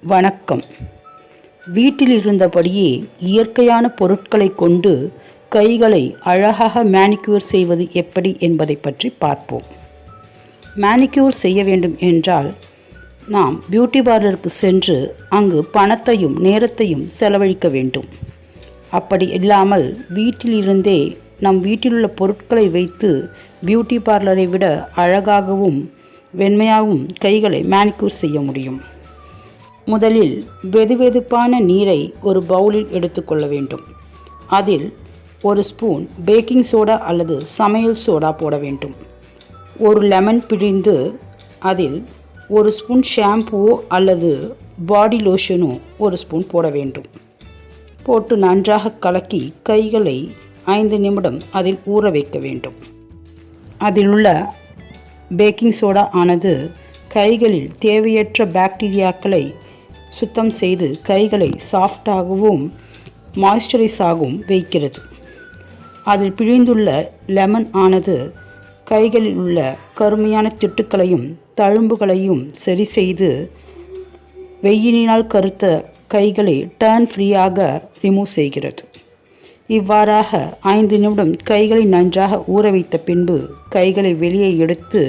வணக்கம். வீட்டில் இருந்தபடியே இயற்கையான பொருட்களை கொண்டு கைகளை அழகாக மேனிக்யூர் செய்வது எப்படி என்பதை பற்றி பார்ப்போம். மேனிக்யூர் செய்ய வேண்டும் என்றால் நாம் பியூட்டி பார்லருக்கு சென்று அங்கு பணத்தையும் நேரத்தையும் செலவழிக்க வேண்டும். அப்படி இல்லாமல் வீட்டிலிருந்தே நம் வீட்டிலுள்ள பொருட்களை வைத்து பியூட்டி பார்லரை விட அழகாகவும் வெண்மையாகவும் கைகளை மேனிக்யூர் செய்ய முடியும். முதலில் வெதுவெதுப்பான நீரை ஒரு பவுலில் எடுத்துக்கொள்ள வேண்டும். அதில் ஒரு ஸ்பூன் பேக்கிங் சோடா அல்லது சமையல் சோடா போட வேண்டும். ஒரு லெமன் பிழிந்து அதில் ஒரு ஸ்பூன் ஷாம்புவோ அல்லது பாடி லோஷனோ ஒரு ஸ்பூன் போட வேண்டும். போட்டு நன்றாக கலக்கி கைகளை 5 நிமிடம் அதில் ஊற வைக்க வேண்டும். அதில் உள்ள பேக்கிங் சோடா ஆனது கைகளில் தேவையற்ற பாக்டீரியாக்களை சுத்தம் செய்து கைகளை சாஃப்டாகவும் மாய்ஸ்சரைஸாகவும் வைக்கிறது. அதில் பிழிந்துள்ள லெமன் ஆனது கைகளில் உள்ள கருமையான திட்டுக்களையும் தழும்புகளையும் சரி செய்து வெயிலினால் கருத்த கைகளை டர்ன் ஃப்ரீயாக ரிமூவ் செய்கிறது. இவ்வாறாக 5 நிமிடம் கைகளை நன்றாக ஊற வைத்த பின்பு கைகளை வெளியே எடுத்து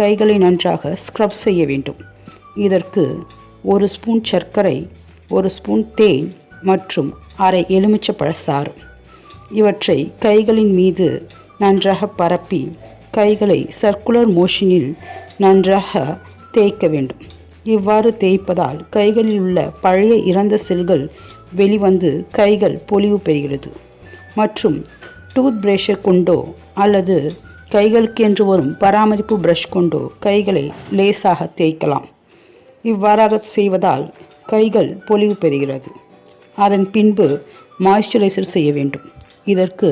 கைகளை நன்றாக ஸ்க்ரப் செய்ய வேண்டும். இதற்கு 1 ஸ்பூன் சர்க்கரை, 1 ஸ்பூன் தேன் மற்றும் அரை எலுமிச்சப்பழ சாறு இவற்றை கைகளின் மீது நன்றாக பரப்பி கைகளை சர்க்குலர் மோஷனில் நன்றாக தேய்க்க வேண்டும். இவ்வாறு தேய்ப்பதால் கைகளில் உள்ள பழைய இறந்த செல்கள் வெளிவந்து கைகள் பொலிவு பெறுகிறது. மற்றும் டூத் பிரஷை கொண்டோ அல்லது கைகளுக்கென்று வரும் பராமரிப்பு பிரஷ் கொண்டோ கைகளை லேசாக தேய்க்கலாம். இவ்வாறாக செய்வதால் கைகள் பொலிவு பெறுகிறது. அதன் பின்பு மாய்ஸ்சரைசர் செய்ய வேண்டும். இதற்கு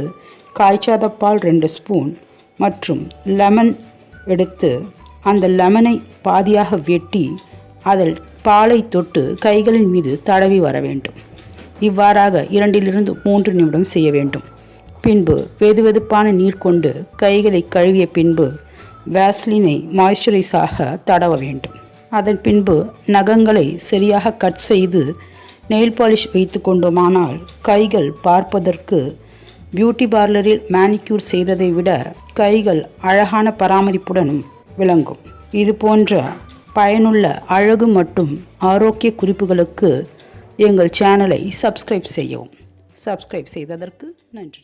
காய்ச்சாத பால் 2 ஸ்பூன் மற்றும் லெமன் எடுத்து அந்த லெமனை பாதியாக வெட்டி அதில் பாலை தொட்டு கைகளின் மீது தடவி வர வேண்டும். இவ்வாறாக 2 to 3 நிமிடம் செய்ய வேண்டும். பின்பு வெதுவெதுப்பான நீர் கொண்டு கைகளை கழுவிய பின்பு வேஸ்லினை மாய்ஸ்சரைஸாக தடவ வேண்டும். அதன் பின்பு நகங்களை சரியாக கட் செய்து நெயில் பாலிஷ் வைத்து கொண்டோமானால் கைகள் பார்ப்பதற்கு பியூட்டி பார்லரில் மேனிக்யூர் செய்ததை விட கைகள் அழகான பராமரிப்புடனும் விளங்கும். இது போன்ற பயனுள்ள அழகு மற்றும் ஆரோக்கிய குறிப்புகளுக்கு எங்கள் சேனலை சப்ஸ்கிரைப் செய்யவும். சப்ஸ்கிரைப் செய்ததற்கு நன்றி.